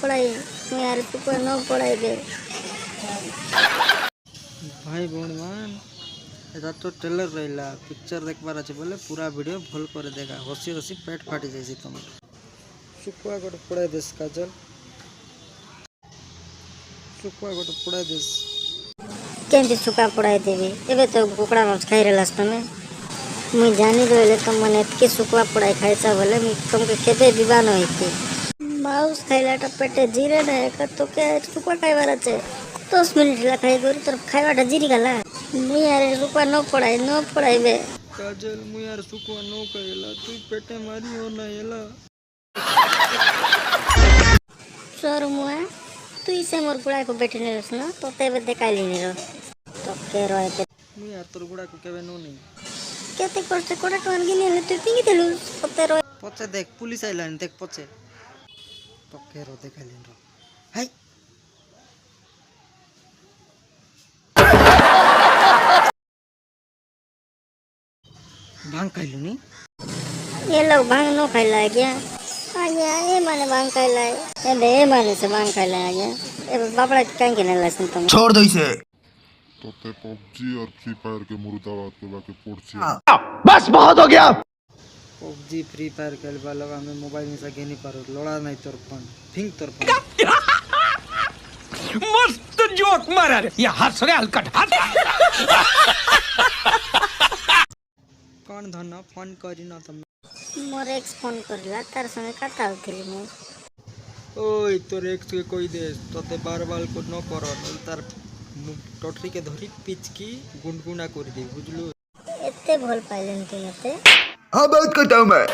पढ़ाई मैं यार सुकुआ न पढ़ाई दे भाई भौणी मान एटा तो ट्रेलर रहिला पिक्चर देखबार अच्छे बोले पूरा वीडियो भल कर देखा हसी हसी पेट फाटी जाए तुम सुकुआ गोटे पड़ाई देस काजल सुकुआ गोटे पड़ाई देस केमती सुका पढ़ाई देवी एबे तो कुकड़ा मांस खाई रहलास तमे मुई जानी रहले तुम मने एतके सुकुआ पढ़ाई खाइसा बोले तुमके केबे विवाह न होइते मांस खाइलाटा पेटे जीरे न एक तो के सुकुआ खाइबार আছে 10 मिनिट ला खाई करी तर खाइबाटा जीरी गला मुई यार सुकुआ न पढ़ाइबे काजल मु यार सुकुआ नो करेला तू पेटे मारी हो ना एला सर मुआ तू इसे मोर गुड़ा को बैठे नहीं रस ना तो तेबे देखाइली नहीं रो तो के रोए मु यार तोर गुड़ा को केबे नो नहीं केते करते कोडा टन गिनी ले तू पिंगी देलु तो ते रोए पछे देख पुलिस आइलान देख पछे तो के रो देखाइलिन रो हाय भांग खाइलु नी ये लोग भांग नो खाइला है क्या आगे ये माने भांग खाइला है ए माने से भांग खाइला है क्या ए बाबड़ा काहे के नहीं लसन तुम छोड़ दो इसे तो ते पबजी और फ्री फायर के मुर्दाबाद के बाकी पोड़ची बस बहुत हो गया। पबजी फ्री फायर खेलबा लोग हमें मोबाइल में से घेनी पारो लोड़ा नहीं तोर फोन थिंक तोर फोन मस्त जोक मारा रे या हंस रे हलकट कौन धन फोन करी ना तुम मोर एक्स फोन करला तार संगे कथा होथिली मु ओए तोर एक्स के कोई दे तोते बार बार को न करो तार टोटरी के धरी पिच की गुनगुना कर दे बुझलु एते भल पाइलन तू मते हाँ बहुत करता हूँ मैं।